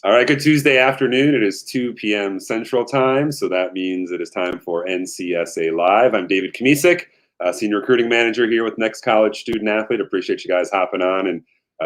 All right, good Tuesday afternoon. It is 2 p.m. Central Time, so that means it is time for NCSA Live. I'm David Kamisik, Senior Recruiting Manager here with Next College Student Athlete. Appreciate you guys hopping on and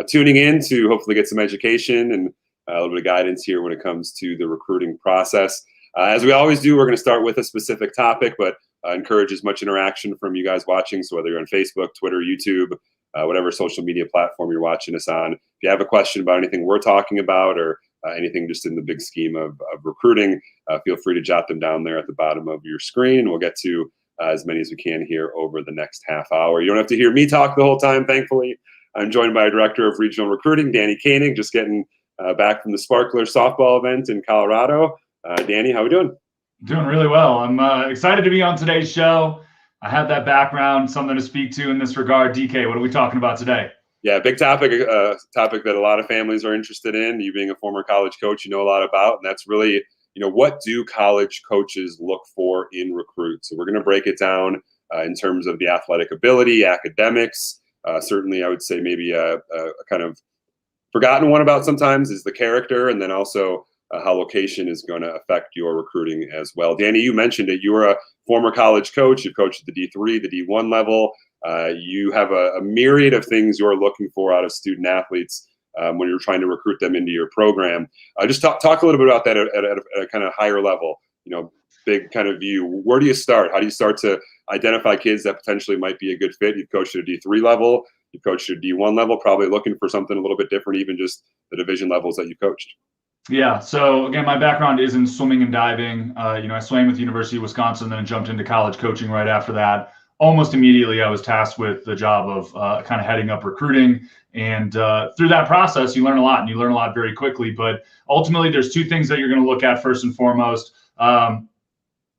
tuning in to hopefully get some education and a little bit of guidance here when it comes to the recruiting process. As we always do, we're going to start with a specific topic, but encourage as much interaction from you guys watching. So whether you're on Facebook, Twitter, YouTube, whatever social media platform you're watching us on, if you have a question about anything we're talking about or anything just in the big scheme of recruiting, feel free to jot them down there at the bottom of your screen. We'll get to as many as we can here over the next half hour. You don't have to hear me talk the whole time, thankfully. I'm joined by our Director of Regional Recruiting, Danny Koenig, just getting back from the Sparkler softball event in Colorado. Danny, how are we doing? Doing really well. I'm excited to be on today's show. I have that background, something to speak to in this regard. DK, what are we talking about today? Yeah, big topic, topic that a lot of families are interested in. You being a former college coach, you know a lot about, and that's really, what do college coaches look for in recruits? So we're going to break it down in terms of the athletic ability, academics. Certainly, I would say maybe a kind of forgotten one about sometimes is the character, and then also how location is going to affect your recruiting as well. Danny, you mentioned it. You were a former college coach. You've coached at the D3, the D1 level. You have a myriad of things you're looking for out of student athletes when you're trying to recruit them into your program. Just talk a little bit about that at a kind of higher level, big kind of view. Where do you start? How do you start to identify kids that potentially might be a good fit? You've coached at a D3 level, you've coached at a D1 level, probably looking for something a little bit different, even just the division levels that you coached. Yeah. So again, my background is in swimming and diving. I swam with the University of Wisconsin, then jumped into college coaching right after that. Almost immediately, I was tasked with the job of kind of heading up recruiting. And through that process, you learn a lot, and you learn a lot very quickly. But ultimately, there's two things that you're going to look at first and foremost.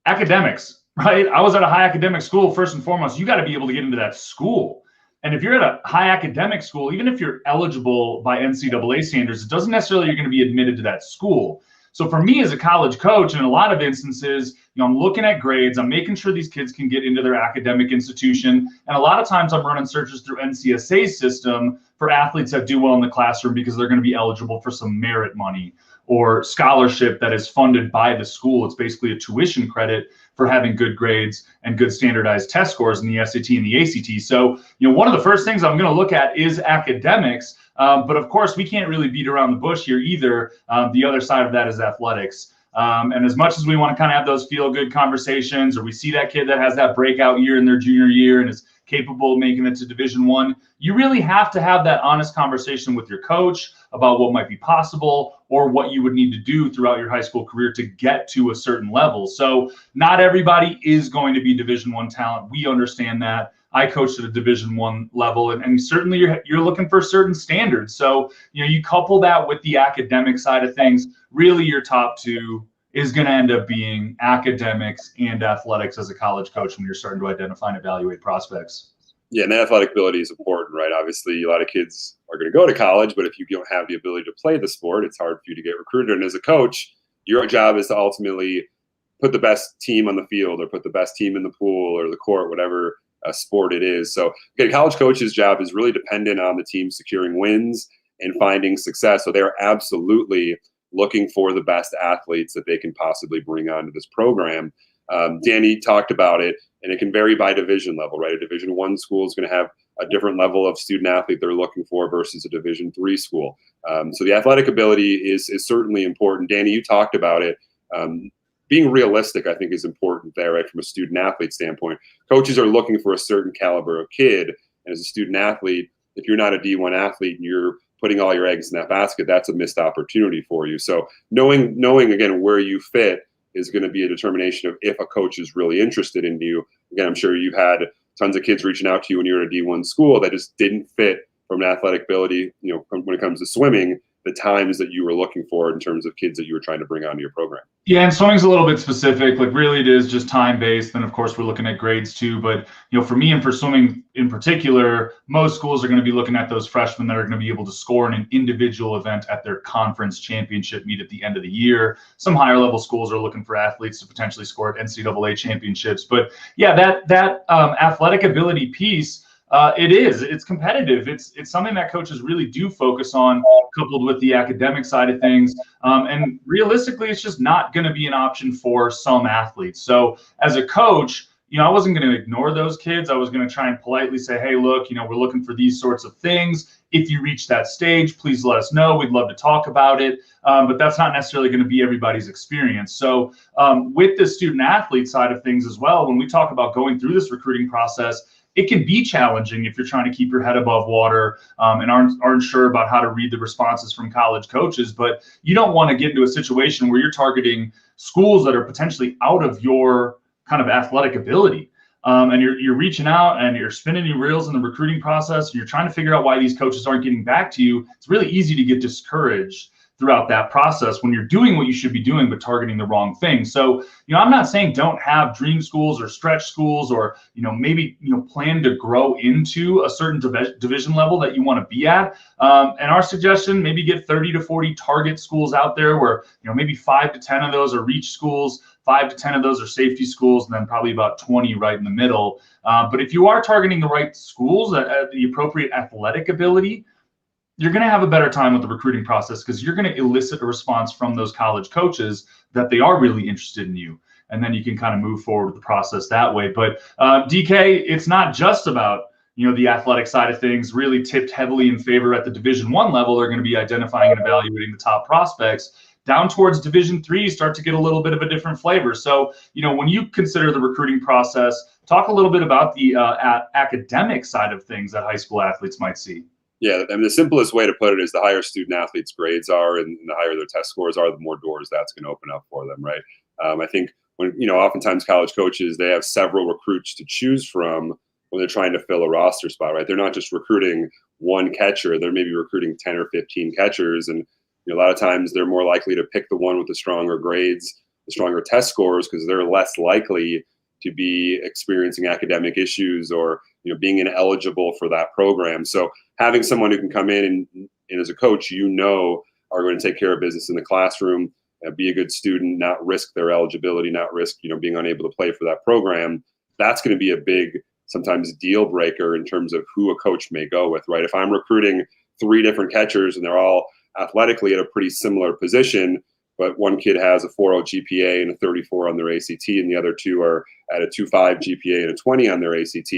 Academics, right? I was at a high academic school. First and foremost, you got to be able to get into that school. And if you're at a high academic school, even if you're eligible by NCAA standards, it doesn't necessarily you're going to be admitted to that school. So for me as a college coach, in a lot of instances, I'm looking at grades, I'm making sure these kids can get into their academic institution. And a lot of times I'm running searches through NCSA's system for athletes that do well in the classroom because they're going to be eligible for some merit money or scholarship that is funded by the school. It's basically a tuition credit for having good grades and good standardized test scores in the SAT and the ACT. So, one of the first things I'm going to look at is academics. But of course, we can't really beat around the bush here either. The other side of that is athletics. And as much as we want to kind of have those feel-good conversations, or we see that kid that has that breakout year in their junior year and is capable of making it to Division I, you really have to have that honest conversation with your coach about what might be possible or what you would need to do throughout your high school career to get to a certain level. So not everybody is going to be Division I talent. We understand that. I coached at a Division I level, and certainly you're looking for certain standards. So, you couple that with the academic side of things, really your top two is going to end up being academics and athletics as a college coach when you're starting to identify and evaluate prospects. Yeah, and the athletic ability is important, right? Obviously, a lot of kids are going to go to college, but if you don't have the ability to play the sport, it's hard for you to get recruited. And as a coach, your job is to ultimately put the best team on the field or put the best team in the pool or the court, whatever sport it is. So, okay, college coach's job is really dependent on the team securing wins and finding success. So they're absolutely looking for the best athletes that they can possibly bring onto this program. Danny talked about it, and it can vary by division level, right? A Division I school is going to have a different level of student athlete they're looking for versus a Division III school. So the athletic ability is certainly important. Danny, you talked about it. Being realistic, I think, is important there, right? From a student athlete standpoint, coaches are looking for a certain caliber of kid. And as a student athlete, if you're not a D1 athlete and you're putting all your eggs in that basket, that's a missed opportunity for you. So knowing again where you fit is going to be a determination of if a coach is really interested in you. Again, I'm sure you've had tons of kids reaching out to you when you were at a D1 school that just didn't fit from an athletic ability, when it comes to swimming, the times that you were looking for in terms of kids that you were trying to bring onto your program. Yeah, and swimming's a little bit specific. Like really it is just time-based. Then of course we're looking at grades too. But for me and for swimming in particular, most schools are going to be looking at those freshmen that are going to be able to score in an individual event at their conference championship meet at the end of the year. Some higher level schools are looking for athletes to potentially score at NCAA championships. But yeah, that athletic ability piece, It is. It's competitive. It's something that coaches really do focus on, coupled with the academic side of things. And realistically, it's just not going to be an option for some athletes. So as a coach, I wasn't going to ignore those kids. I was going to try and politely say, hey, look, we're looking for these sorts of things. If you reach that stage, please let us know. We'd love to talk about it. But that's not necessarily going to be everybody's experience. So with the student athlete side of things as well, when we talk about going through this recruiting process, it can be challenging if you're trying to keep your head above water and aren't sure about how to read the responses from college coaches. But you don't want to get into a situation where you're targeting schools that are potentially out of your kind of athletic ability. And you're reaching out and you're spinning your reels in the recruiting process. And you're trying to figure out why these coaches aren't getting back to you. It's really easy to get discouraged throughout that process when you're doing what you should be doing, but targeting the wrong thing. So, I'm not saying don't have dream schools or stretch schools or, maybe, plan to grow into a certain division level that you want to be at. And our suggestion, maybe get 30 to 40 target schools out there where, maybe 5 to 10 of those are reach schools, 5 to 10 of those are safety schools, and then probably about 20 right in the middle. But if you are targeting the right schools at the appropriate athletic ability, you're going to have a better time with the recruiting process because you're going to elicit a response from those college coaches that they are really interested in you. And then you can kind of move forward with the process that way. But DK, it's not just about, the athletic side of things. Really tipped heavily in favor at the Division I level. They're going to be identifying and evaluating the top prospects. Down towards Division III, start to get a little bit of a different flavor. So, when you consider the recruiting process, talk a little bit about the academic side of things that high school athletes might see. Yeah, the simplest way to put it is the higher student athletes' grades are and the higher their test scores are, the more doors that's going to open up for them, right? I think when, oftentimes college coaches, they have several recruits to choose from when they're trying to fill a roster spot, right? They're not just recruiting one catcher, they're maybe recruiting 10 or 15 catchers. And a lot of times they're more likely to pick the one with the stronger grades, the stronger test scores, because they're less likely to be experiencing academic issues or being ineligible for that program. So having someone who can come in and as a coach, are going to take care of business in the classroom, be a good student, not risk their eligibility, not risk being unable to play for that program. That's going to be a big, sometimes deal breaker in terms of who a coach may go with, right? If I'm recruiting 3 different catchers and they're all athletically at a pretty similar position, but one kid has a 4.0 GPA and a 34 on their ACT, and the other 2 are at a 2.5 GPA and a 20 on their ACT,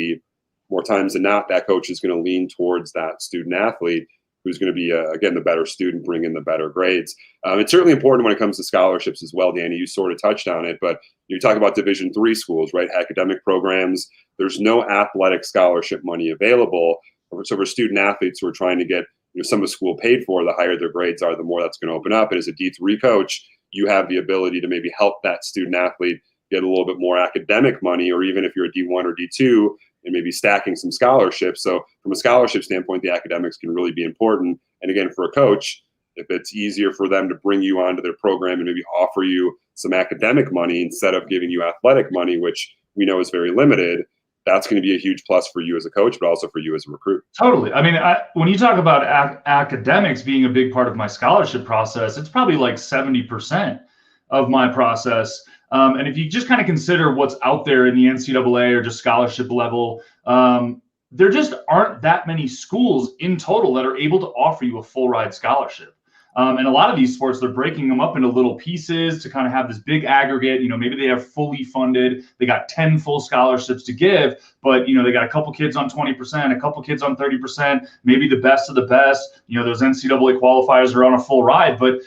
more times than not, that coach is going to lean towards that student athlete who's going to be, again, the better student, bring in the better grades. It's certainly important when it comes to scholarships as well, Danny. You sort of touched on it, but you talk about Division III schools, right? Academic programs. There's no athletic scholarship money available. So for student athletes who are trying to get some of the school paid for, the higher their grades are, the more that's going to open up. And as a D3 coach, you have the ability to maybe help that student athlete get a little bit more academic money, or even if you're a D1 or D2, and maybe stacking some scholarships. So from a scholarship standpoint, the academics can really be important. And again, for a coach, if it's easier for them to bring you onto their program and maybe offer you some academic money instead of giving you athletic money, which we know is very limited, that's going to be a huge plus for you as a coach, but also for you as a recruit. Totally. I mean, when you talk about academics being a big part of my scholarship process, it's probably like 70% of my process. And if you just kind of consider what's out there in the NCAA or just scholarship level, there just aren't that many schools in total that are able to offer you a full ride scholarship. And a lot of these sports, they're breaking them up into little pieces to kind of have this big aggregate. Maybe they have fully funded, they got 10 full scholarships to give, but, they got a couple kids on 20%, a couple kids on 30%, maybe the best of the best. Those NCAA qualifiers are on a full ride. But,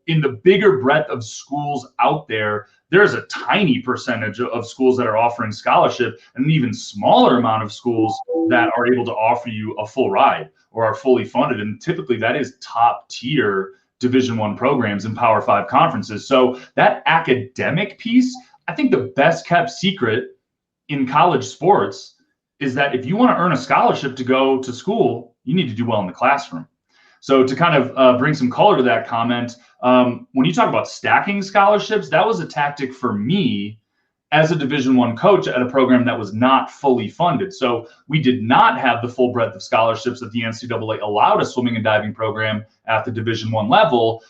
in the bigger breadth of schools out there, there's a tiny percentage of schools that are offering scholarship, and an even smaller amount of schools that are able to offer you a full ride or are fully funded. And typically that is top tier Division I programs in Power 5 conferences. So that academic piece, I think the best kept secret in college sports is that if you want to earn a scholarship to go to school, you need to do well in the classroom. So to kind of bring some color to that comment, when you talk about stacking scholarships, that was a tactic for me as a Division I coach at a program that was not fully funded. So we did not have the full breadth of scholarships that the NCAA allowed a swimming and diving program at the Division I level.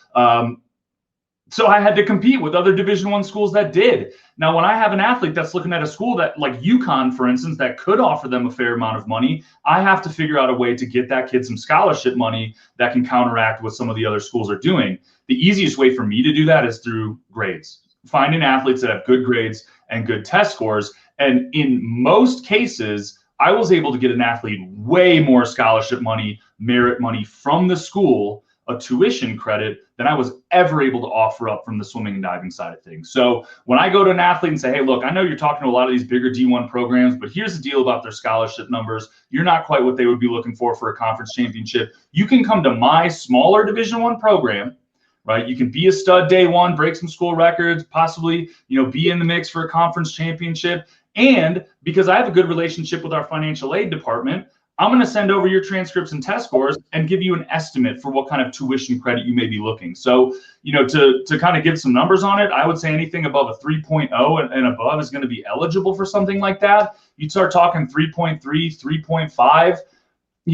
So I had to compete with other Division I schools that did. Now, when I have an athlete that's looking at a school that, like UConn, for instance, that could offer them a fair amount of money, I have to figure out a way to get that kid some scholarship money that can counteract what some of the other schools are doing. The easiest way for me to do that is through grades. Finding athletes that have good grades and good test scores. And in most cases, I was able to get an athlete way more scholarship money, merit money from the school, a tuition credit, than I was ever able to offer up from the swimming and diving side of things. So when I go to an athlete and say, hey, look, I know you're talking to a lot of these bigger D1 programs, but here's the deal about their scholarship numbers. You're not quite what they would be looking for a conference championship. You can come to my smaller Division I program, right? You can be a stud day one, break some school records, possibly, be in the mix for a conference championship. And because I have a good relationship with our financial aid department, I'm going to send over your transcripts and test scores and give you an estimate for what kind of tuition credit you may be looking. So, to kind of give some numbers on it, I would say anything above a 3.0 and above is going to be eligible for something like that. You'd start talking 3.3, 3.5.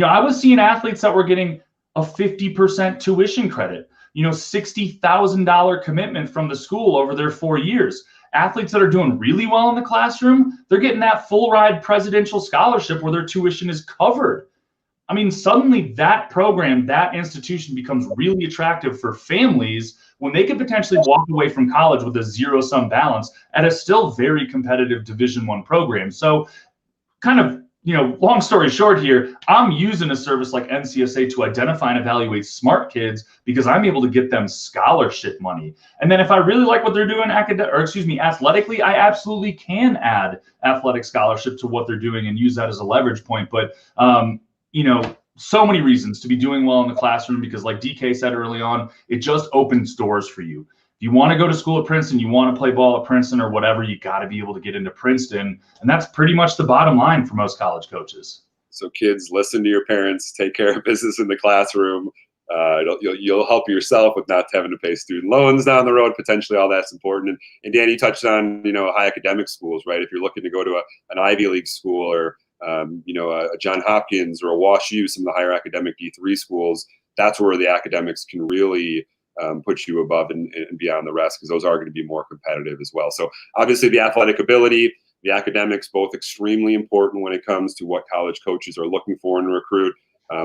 I was seeing athletes that were getting a 50% tuition credit, $60,000 commitment from the school over their 4 years. Athletes that are doing really well in the classroom, they're getting that full ride presidential scholarship where their tuition is covered. I mean, suddenly that program, that institution becomes really attractive for families when they could potentially walk away from college with a zero-sum balance at a still very competitive Division I program. So kind of, long story short here, I'm using a service like NCSA to identify and evaluate smart kids because I'm able to get them scholarship money. And then if I really like what they're doing athletically, I absolutely can add athletic scholarship to what they're doing and use that as a leverage point. But, so many reasons to be doing well in the classroom because like DK said early on, it just opens doors for you. If you want to go to school at Princeton, you want to play ball at Princeton or whatever, you got to be able to get into Princeton. And that's pretty much the bottom line for most college coaches. So kids, listen to your parents, take care of business in the classroom. You'll help yourself with not having to pay student loans down the road. Potentially all that's important. And Danny touched on, high academic schools, right? If you're looking to go to an Ivy League school or, a John Hopkins or a Wash U, some of the higher academic D3 schools, that's where the academics can really put you above and beyond the rest because those are going to be more competitive as well. So obviously the athletic ability, the academics, both extremely important when it comes to what college coaches are looking for in a recruit.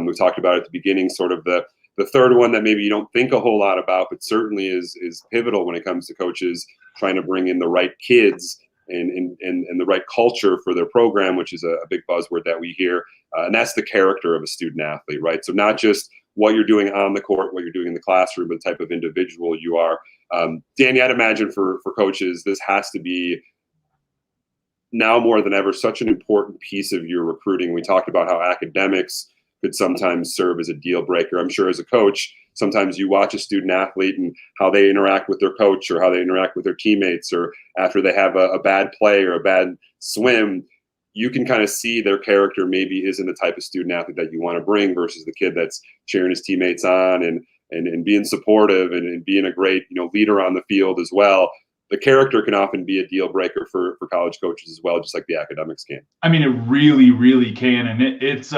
We talked about at the beginning, sort of the third one that maybe you don't think a whole lot about, but certainly is pivotal when it comes to coaches trying to bring in the right kids and the right culture for their program, which is a big buzzword that we hear. And that's the character of a student athlete, right? So not just what you're doing on the court, what you're doing in the classroom, but the type of individual you are. Danny, I'd imagine for coaches, this has to be now more than ever such an important piece of your recruiting. We talked about how academics could sometimes serve as a deal breaker. I'm sure as a coach, sometimes you watch a student athlete and how they interact with their coach or how they interact with their teammates, or after they have a bad play or a bad swim, you can kind of see their character maybe isn't the type of student athlete that you want to bring versus the kid that's cheering his teammates on and being supportive and being a great, leader on the field as well. The character can often be a deal breaker for college coaches as well, just like the academics can. I mean, it really, really can. And it's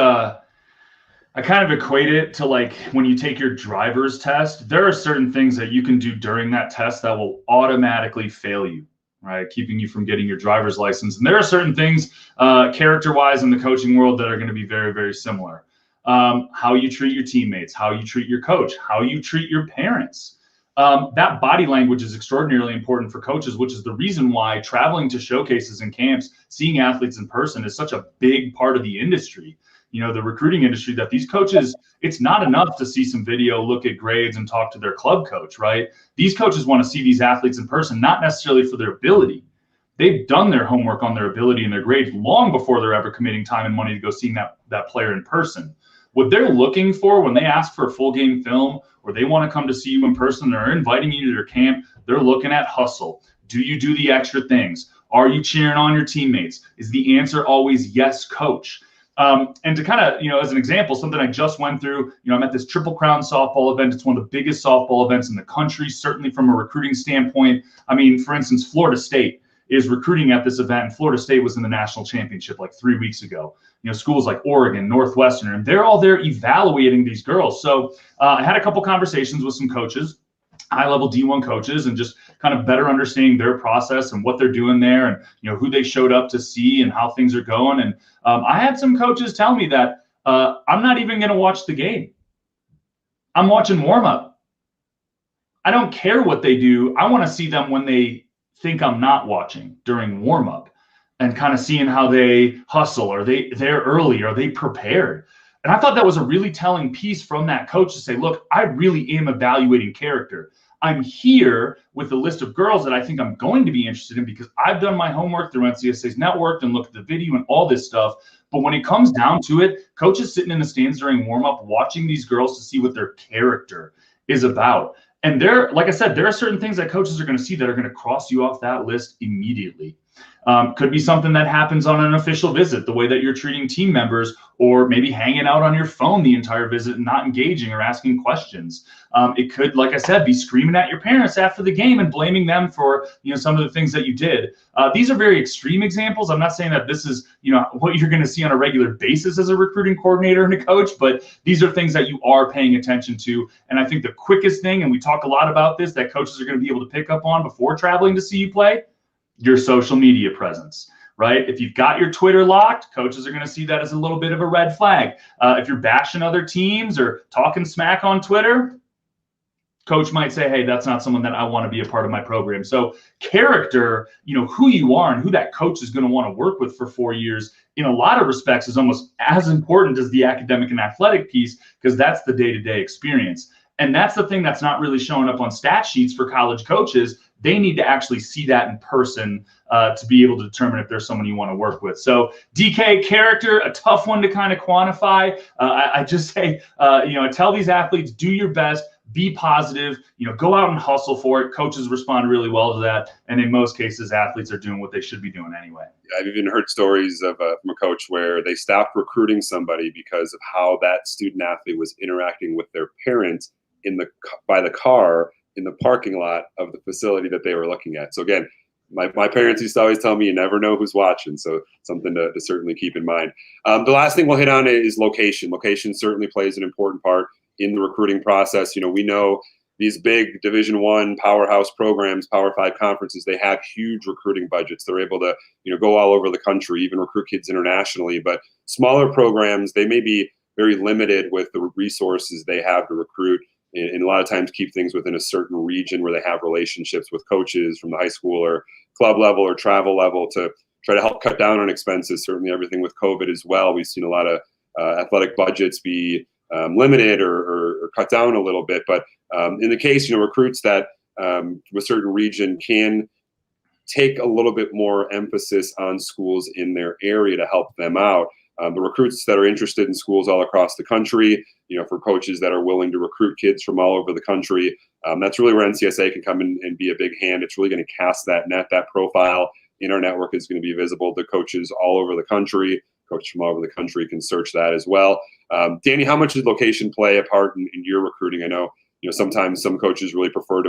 I kind of equate it to like when you take your driver's test, there are certain things that you can do during that test that will automatically fail you, right? Keeping you from getting your driver's license. And there are certain things character-wise in the coaching world that are going to be very, very similar. How you treat your teammates, how you treat your coach, how you treat your parents. That body language is extraordinarily important for coaches, which is the reason why traveling to showcases and camps, seeing athletes in person is such a big part of the industry. The recruiting industry, that these coaches, it's not enough to see some video, look at grades and talk to their club coach, right? These coaches want to see these athletes in person, not necessarily for their ability. They've done their homework on their ability and their grades long before they're ever committing time and money to go seeing that player in person. What they're looking for when they ask for a full game film or they want to come to see you in person, they're inviting you to their camp, they're looking at hustle. Do you do the extra things? Are you cheering on your teammates? Is the answer always yes, coach? And to kind of, as an example, something I just went through, I'm at this Triple Crown softball event. It's one of the biggest softball events in the country, certainly from a recruiting standpoint. I mean, for instance, Florida State is recruiting at this event, and Florida State was in the national championship like 3 weeks ago. Schools like Oregon, Northwestern, and they're all there evaluating these girls. So I had a couple conversations with some coaches. high-level D1 coaches and just kind of better understanding their process and what they're doing there, and who they showed up to see and how things are going. And I had some coaches tell me that I'm not even going to watch the game. I'm watching warm-up. I don't care what they do. I want to see them when they think I'm not watching during warm-up, and kind of seeing how they hustle. Are they there early? Are they prepared? And I thought that was a really telling piece from that coach to say, look, I really am evaluating character. I'm here with a list of girls that I think I'm going to be interested in because I've done my homework through NCSA's network and looked at the video and all this stuff. But when it comes down to it, coaches sitting in the stands during warm-up watching these girls to see what their character is about. And there, like I said, there are certain things that coaches are going to see that are going to cross you off that list immediately. Could be something that happens on an official visit, the way that you're treating team members, or maybe hanging out on your phone the entire visit and not engaging or asking questions. It could, like I said, be screaming at your parents after the game and blaming them for some of the things that you did. These are very extreme examples. I'm not saying that this is what you're going to see on a regular basis as a recruiting coordinator and a coach, but these are things that you are paying attention to. And I think the quickest thing, and we talk a lot about this, that coaches are going to be able to pick up on before traveling to see you play, your social media presence, right? If you've got your Twitter locked, coaches are going to see that as a little bit of a red flag. If you're bashing other teams or talking smack on Twitter, coach might say, hey, that's not someone that I want to be a part of my program. So character, who you are and who that coach is going to want to work with for 4 years, in a lot of respects is almost as important as the academic and athletic piece, because that's the day-to-day experience. And that's the thing that's not really showing up on stat sheets for college coaches. They need to actually see that in person to be able to determine if there's someone you want to work with. So DK, character, a tough one to kind of quantify. I just say, tell these athletes, do your best, be positive, go out and hustle for it. Coaches respond really well to that. And in most cases, athletes are doing what they should be doing anyway. I've even heard stories of from a coach where they stopped recruiting somebody because of how that student athlete was interacting with their parents by the car in the parking lot of the facility that they were looking at. So again, my parents used to always tell me, you never know who's watching. So something to certainly keep in mind. The last thing we'll hit on is location. Location certainly plays an important part in the recruiting process. We know these big Division I powerhouse programs, Power 5 conferences, they have huge recruiting budgets. They're able to, go all over the country, even recruit kids internationally. But smaller programs, they may be very limited with the resources they have to recruit, and a lot of times keep things within a certain region where they have relationships with coaches from the high school or club level or travel level to try to help cut down on expenses. Certainly everything with COVID as well. We've seen a lot of athletic budgets be limited or cut down a little bit. But in the case, recruits that from a certain region can take a little bit more emphasis on schools in their area to help them out. The recruits that are interested in schools all across the country, for coaches that are willing to recruit kids from all over the country, that's really where NCSA can come in and be a big hand. It's really going to cast that net. That profile in our network is going to be visible to coaches all over the country. Coaches from all over the country can search that as well. Danny, how much does location play a part in your recruiting? I know, sometimes some coaches really prefer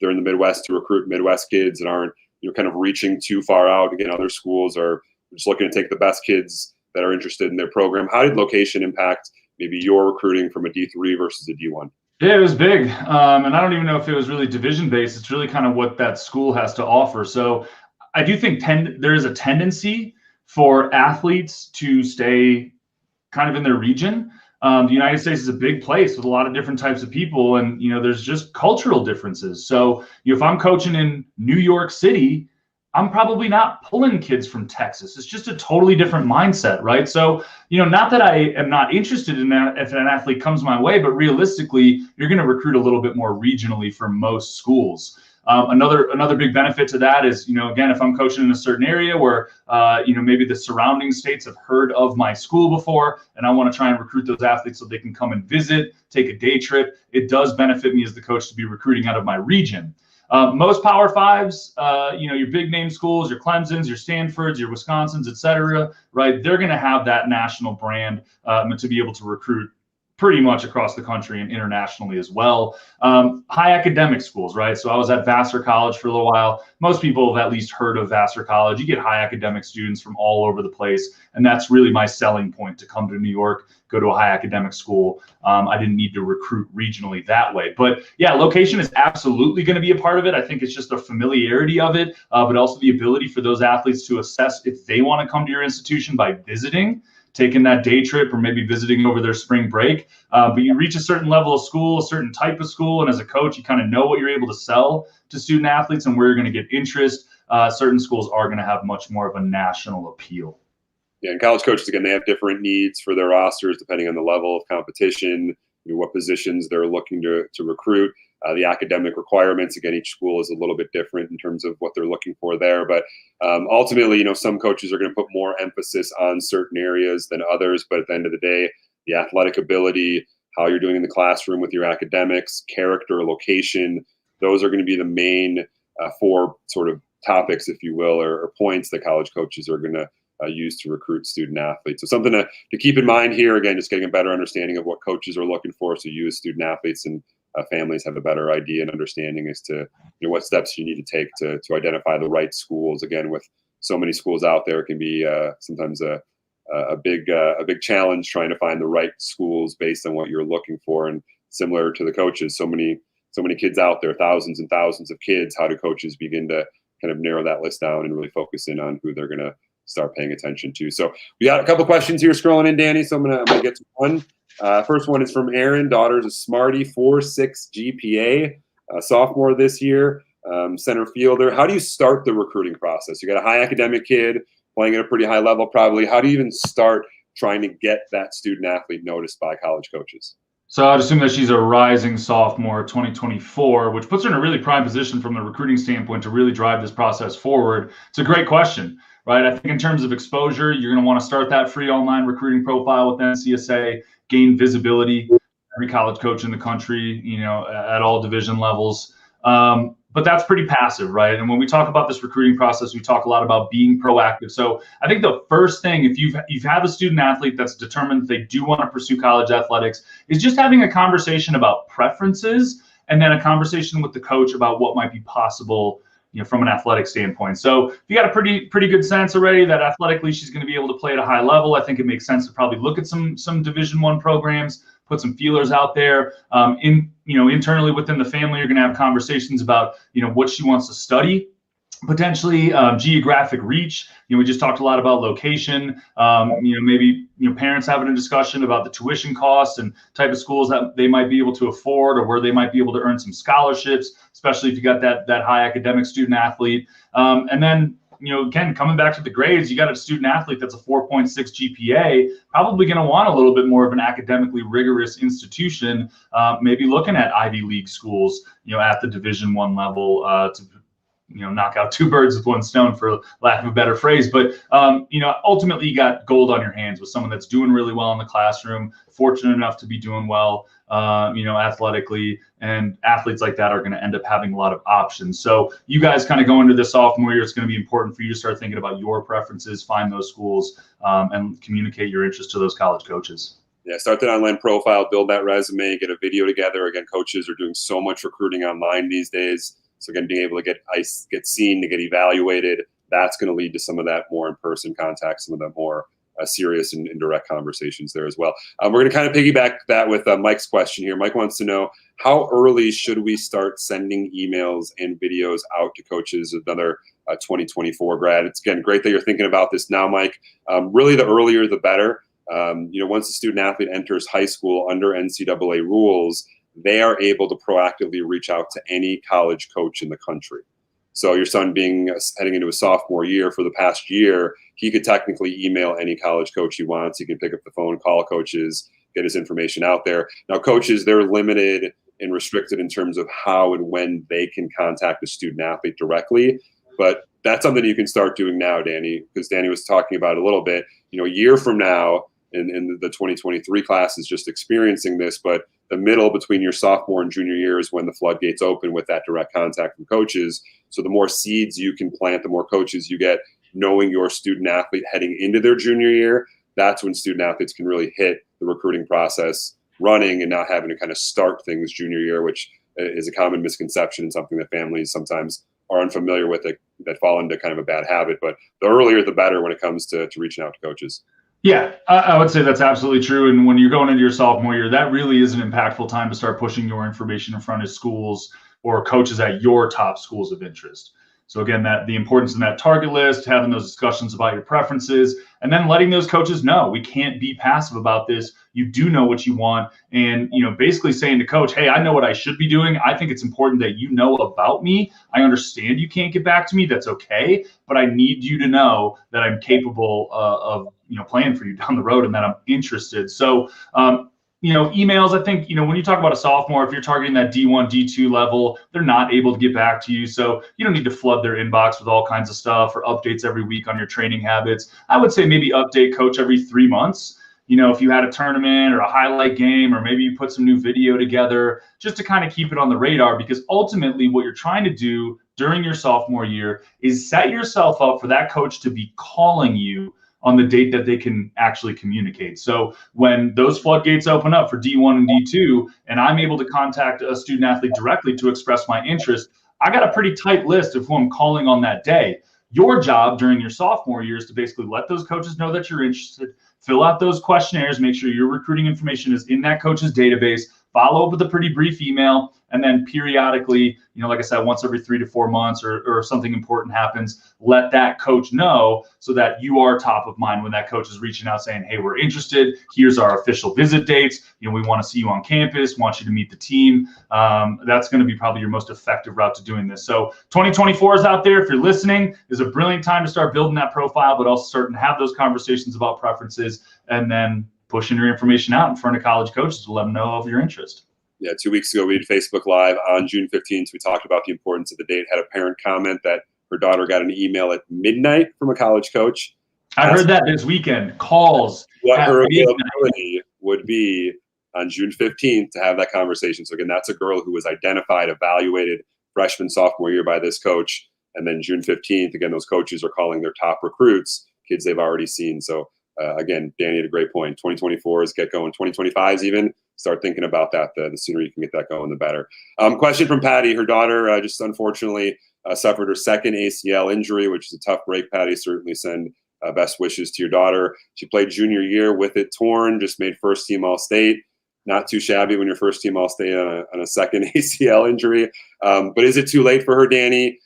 they're in the Midwest to recruit Midwest kids and aren't, kind of reaching too far out. Again, other schools are just looking to take the best kids that are interested in their program. How did location impact maybe your recruiting from a D3 versus a D1? Yeah, it was big. And I don't even know if it was really division-based. It's really kind of what that school has to offer. So I do think there is a tendency for athletes to stay kind of in their region. The United States is a big place with a lot of different types of people, and there's just cultural differences. So if I'm coaching in New York City, I'm probably not pulling kids from Texas. It's just a totally different mindset, right? So, not that I am not interested in that if an athlete comes my way, but realistically, you're going to recruit a little bit more regionally for most schools. Another big benefit to that is, again, if I'm coaching in a certain area where, maybe the surrounding states have heard of my school before, and I want to try and recruit those athletes so they can come and visit, take a day trip, it does benefit me as the coach to be recruiting out of my region. Most Power Fives, your big name schools, your Clemsons, your Stanfords, your Wisconsins, et cetera, right? They're going to have that national brand to be able to recruit pretty much across the country and internationally as well. High academic schools, right? So I was at Vassar College for a little while. Most people have at least heard of Vassar College. You get high academic students from all over the place, and that's really my selling point to come to New York, go to a high academic school. I didn't need to recruit regionally that way. But yeah, location is absolutely going to be a part of it. I think it's just the familiarity of it, but also the ability for those athletes to assess if they want to come to your institution by visiting, taking that day trip, or maybe visiting over their spring break. But you reach a certain level of school, a certain type of school, and as a coach, you kind of know what you're able to sell to student athletes and where you're going to get interest. Certain schools are going to have much more of a national appeal. Yeah, and college coaches, again, they have different needs for their rosters depending on the level of competition, what positions they're looking to recruit. The academic requirements, again, each school is a little bit different in terms of what they're looking for there. But ultimately, some coaches are going to put more emphasis on certain areas than others. But at the end of the day, the athletic ability, how you're doing in the classroom with your academics, character, location, those are going to be the main four sort of topics, if you will, or points that college coaches are going to use to recruit student athletes. So something to keep in mind here, again, just getting a better understanding of what coaches are looking for, so you as student athletes and families have a better idea and understanding as to what steps you need to take to identify the right schools. Again, with so many schools out there, it can be sometimes a big challenge trying to find the right schools based on what you're looking for. And similar to the coaches, so many kids out there, thousands and thousands of kids. How do coaches begin to kind of narrow that list down and really focus in on who they're going to start paying attention to? So we got a couple questions here scrolling in, Danny. So I'm gonna get to one. First one is from Aaron. Daughter's a Smarty, 4.6 GPA, sophomore this year, center fielder. How do you start the recruiting process? You got a high academic kid playing at a pretty high level, probably. How do you even start trying to get that student athlete noticed by college coaches? So I'd assume that she's a rising sophomore, 2024, which puts her in a really prime position from the recruiting standpoint to really drive this process forward. It's a great question, right? I think in terms of exposure, you're going to want to start that free online recruiting profile with NCSA, gain visibility. Every college coach in the country, at all division levels. But that's pretty passive, right? And when we talk about this recruiting process, we talk a lot about being proactive. So I think the first thing, if you have a student athlete that's determined they do want to pursue college athletics, is just having a conversation about preferences, and then a conversation with the coach about what might be possible, from an athletic standpoint. So if you got a pretty good sense already that athletically she's going to be able to play at a high level, I think it makes sense to probably look at some Division I programs, put some feelers out there. Internally within the family, you're going to have conversations about, what she wants to study, potentially geographic reach. We just talked a lot about location. Maybe parents having a discussion about the tuition costs and type of schools that they might be able to afford, or where they might be able to earn some scholarships, especially if you got that high academic student athlete. And then, again, coming back to the grades, you got a student athlete that's a 4.6 GPA, probably going to want a little bit more of an academically rigorous institution, maybe looking at Ivy League schools, at the Division I level, to knock out two birds with one stone, for lack of a better phrase. But, ultimately you got gold on your hands with someone that's doing really well in the classroom, fortunate enough to be doing well, athletically, and athletes like that are going to end up having a lot of options. So you guys kind of go into this sophomore year, it's going to be important for you to start thinking about your preferences, find those schools, and communicate your interest to those college coaches. Yeah, start that online profile, build that resume, get a video together. Again, coaches are doing so much recruiting online these days. So again, being able to get seen, to get evaluated, that's going to lead to some of that more in-person contact, some of that more serious and direct conversations there as well. We're going to kind of piggyback that with Mike's question here. Mike wants to know, how early should we start sending emails and videos out to coaches? Another 2024 grad. It's, again, great that you're thinking about this now, Mike. Really, the earlier the better. Once a student athlete enters high school under NCAA rules, they are able to proactively reach out to any college coach in the country. So your son heading into a sophomore year, for the past year, he could technically email any college coach he wants. He can pick up the phone, call coaches, get his information out there. Now, coaches, they're limited and restricted in terms of how and when they can contact a student athlete directly. But that's something you can start doing now, Danny, because Danny was talking about a little bit, a year from now, and the 2023 class is just experiencing this, but the middle between your sophomore and junior year is when the floodgates open with that direct contact from coaches. So the more seeds you can plant, the more coaches you get knowing your student athlete heading into their junior year. That's when student athletes can really hit the recruiting process running and not having to kind of start things junior year, which is a common misconception and something that families sometimes are unfamiliar with that fall into kind of a bad habit. But the earlier, the better when it comes to reaching out to coaches. Yeah, I would say that's absolutely true. And when you're going into your sophomore year, that really is an impactful time to start pushing your information in front of schools or coaches at your top schools of interest. So again, that the importance in that target list, having those discussions about your preferences, and then letting those coaches know we can't be passive about this. You do know what you want, and basically saying to coach, "Hey, I know what I should be doing. I think it's important that you know about me. I understand you can't get back to me. That's okay, but I need you to know that I'm capable of playing for you down the road and that I'm interested." So emails, I think, when you talk about a sophomore, if you're targeting that D1, D2 level, they're not able to get back to you. So you don't need to flood their inbox with all kinds of stuff or updates every week on your training habits. I would say maybe update coach every 3 months. If you had a tournament or a highlight game, or maybe you put some new video together, just to kind of keep it on the radar, because ultimately what you're trying to do during your sophomore year is set yourself up for that coach to be calling you on the date that they can actually communicate. So when those floodgates open up for D1 and D2, and I'm able to contact a student athlete directly to express my interest, I got a pretty tight list of who I'm calling on that day. Your job during your sophomore year is to basically let those coaches know that you're interested, fill out those questionnaires, make sure your recruiting information is in that coach's database, follow up with a pretty brief email, and then periodically, like I said, once every 3 to 4 months or if something important happens, let that coach know so that you are top of mind when that coach is reaching out saying, "Hey, we're interested. Here's our official visit dates. We want to see you on campus, want you to meet the team." That's going to be probably your most effective route to doing this. So 2024 is out there. If you're listening, is a brilliant time to start building that profile, but also starting to have those conversations about preferences and then pushing your information out in front of college coaches to let them know of your interest. Yeah, 2 weeks ago, we did Facebook Live on June 15th. We talked about the importance of the date. Had a parent comment that her daughter got an email at midnight from a college coach. I heard that this weekend. Calls. What her availability would be on June 15th to have that conversation. So again, that's a girl who was identified, evaluated freshman, sophomore year by this coach. And then June 15th, again, those coaches are calling their top recruits, kids they've already seen. So again, Danny had a great point. 2024 is get going. 2025 even. Start thinking about that. The sooner you can get that going, the better. Question from Patty. Her daughter just unfortunately suffered her second ACL injury, which is a tough break. Patty, certainly send best wishes to your daughter. She played junior year with it torn, just made first team All-State. Not too shabby when you're first team All-State on a second ACL injury. But is it too late for her, Danny?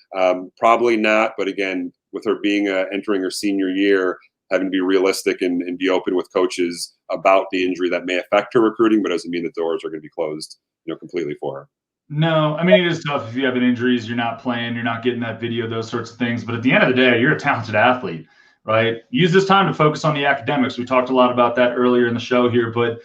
Probably not. But again, with her being entering her senior year, having to be realistic and be open with coaches about the injury that may affect her recruiting, but doesn't mean the doors are going to be closed, completely for her. No, I mean, it is tough if you have injuries, you're not playing, you're not getting that video, those sorts of things. But at the end of the day, you're a talented athlete, right? Use this time to focus on the academics. We talked a lot about that earlier in the show here, but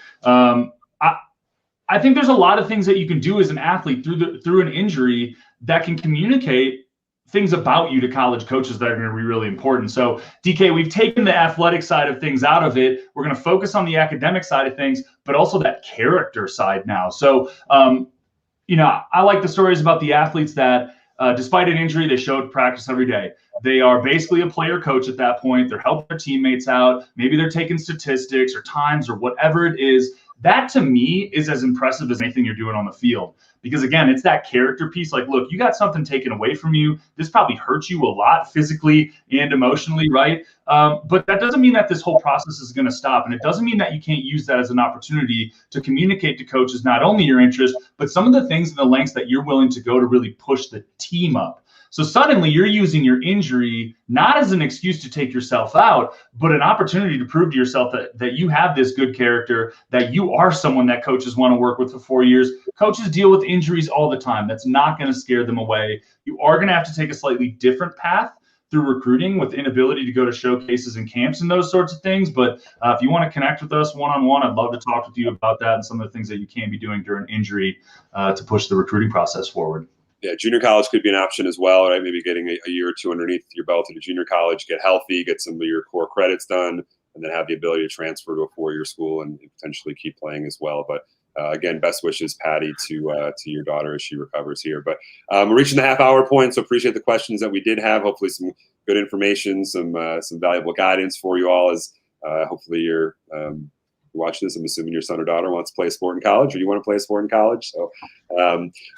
I think there's a lot of things that you can do as an athlete through an injury that can communicate things about you to college coaches that are going to be really important. So DK, we've taken the athletic side of things out of it. We're going to focus on the academic side of things, but also that character side now. So, I like the stories about the athletes that despite an injury, they show up to practice every day. They are basically a player coach at that point. They're helping their teammates out. Maybe they're taking statistics or times or whatever it is. That to me is as impressive as anything you're doing on the field. Because again, it's that character piece. Like, look, you got something taken away from you. This probably hurts you a lot physically and emotionally, right? But that doesn't mean that this whole process is going to stop. And it doesn't mean that you can't use that as an opportunity to communicate to coaches not only your interest, but some of the things and the lengths that you're willing to go to really push the team up. So suddenly you're using your injury not as an excuse to take yourself out, but an opportunity to prove to yourself that you have this good character, that you are someone that coaches want to work with for 4 years. Coaches deal with injuries all the time. That's not going to scare them away. You are going to have to take a slightly different path through recruiting with inability to go to showcases and camps and those sorts of things. But if you want to connect with us one-on-one, I'd love to talk with you about that and some of the things that you can be doing during injury to push the recruiting process forward. Yeah, junior college could be an option as well, right? Maybe getting a year or two underneath your belt at a junior college, get healthy, get some of your core credits done, and then have the ability to transfer to a four-year school and potentially keep playing as well. But again, best wishes, Patty, to your daughter as she recovers here. But we're reaching the half-hour point, so appreciate the questions that we did have. Hopefully some good information, some valuable guidance for you all as hopefully you're you're watching this, I'm assuming your son or daughter wants to play a sport in college, or you want to play a sport in college. So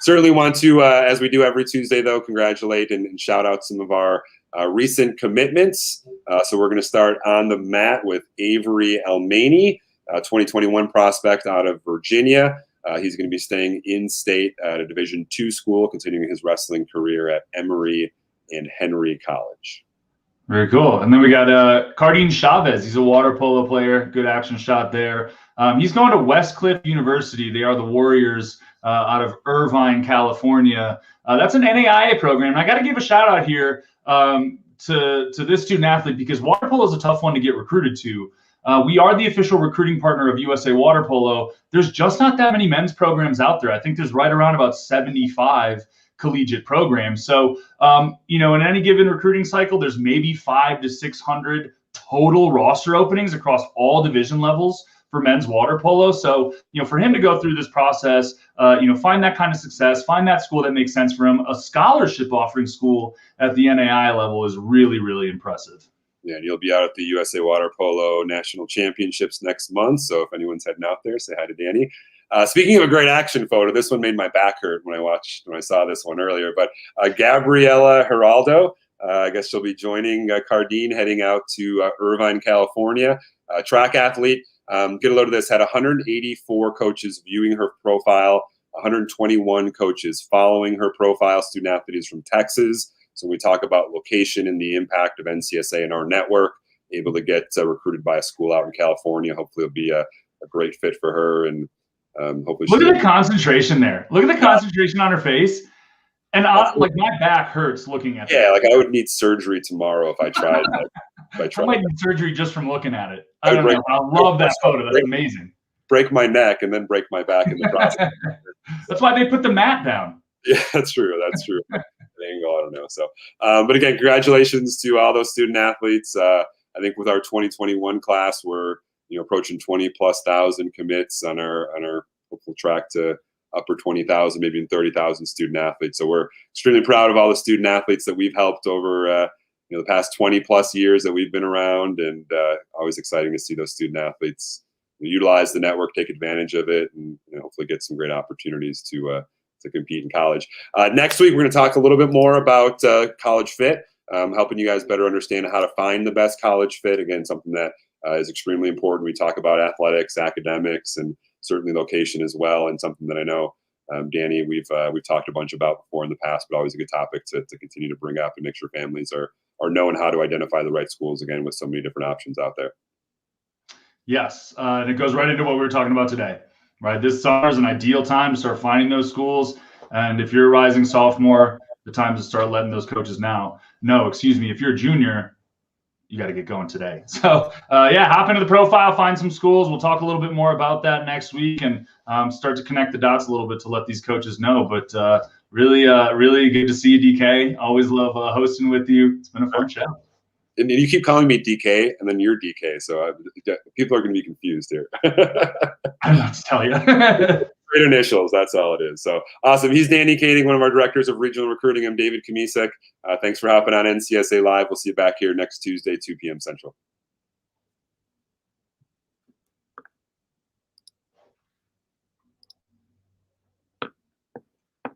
certainly want to, as we do every Tuesday, though, congratulate and shout out some of our recent commitments. So we're going to start on the mat with Avery Almani, 2021 prospect out of Virginia. He's going to be staying in state at a Division II school, continuing his wrestling career at Emory and Henry College. Very cool. And then we got Cardine Chavez. He's a water polo player. Good action shot there. He's going to Westcliff University. They are the Warriors out of Irvine, California. That's an NAIA program. And I got to give a shout out here to this student athlete, because water polo is a tough one to get recruited to. We are the official recruiting partner of USA Water Polo. There's just not that many men's programs out there. I think there's right around about 75 collegiate programs. So, in any given recruiting cycle, there's maybe 500 to 600 total roster openings across all division levels for men's water polo. So, for him to go through this process, find that kind of success, find that school that makes sense for him, a scholarship offering school at the NAI level is really, really impressive. Yeah, and you'll be out at the USA Water Polo National Championships next month. So if anyone's heading out there, say hi to Danny. Speaking of a great action photo, this one made my back hurt when I saw this one earlier. But Gabriela Geraldo, I guess she'll be joining Cardine heading out to Irvine, California. Track athlete. Get a load of this. Had 184 coaches viewing her profile, 121 coaches following her profile. Student athlete is from Texas. So when we talk about location and the impact of NCSA in our network, able to get recruited by a school out in California, hopefully it'll be a great fit for her. And hopefully look at the concentration there. Look at the concentration on her face. And my back hurts looking at that. Yeah, like I would need surgery tomorrow if I tried. I might need surgery just from looking at it. I don't know. I love that photo. That's amazing. Break my neck and then break my back in the process. That's why they put the mat down. Yeah, that's true. That's true. Angle, I don't know. So, but again, congratulations to all those student athletes. I think with our 2021 class, we're approaching 20,000+ commits on our hopeful track to upper 20,000, maybe even 30,000 student athletes. So we're extremely proud of all the student athletes that we've helped over the past 20+ years that we've been around, and always exciting to see those student athletes utilize the network, take advantage of it, and hopefully get some great opportunities to compete in college. Next week, we're going to talk a little bit more about college fit, helping you guys better understand how to find the best college fit. Again, something that is extremely important. We talk about athletics, academics, and certainly location as well, and something that I know, Danny, we've talked a bunch about before in the past, but always a good topic to continue to bring up and make sure families are knowing how to identify the right schools, again, with so many different options out there. Yes, and it goes right into what we were talking about today. Right, this summer is an ideal time to start finding those schools. And if you're a rising sophomore, the time to start letting those coaches know. No, excuse me, if you're a junior, you got to get going today. So, hop into the profile, find some schools. We'll talk a little bit more about that next week and start to connect the dots a little bit to let these coaches know. But really good to see you, DK. Always love hosting with you. It's been a fun show. And you keep calling me DK, and then you're DK, so people are going to be confused here. I don't know what to tell you. Great initials, that's all it is. So awesome. He's Danny Kading, one of our directors of regional recruiting. I'm David Kamisek. Thanks for hopping on NCSA Live. We'll see you back here next Tuesday, 2 p.m. Central.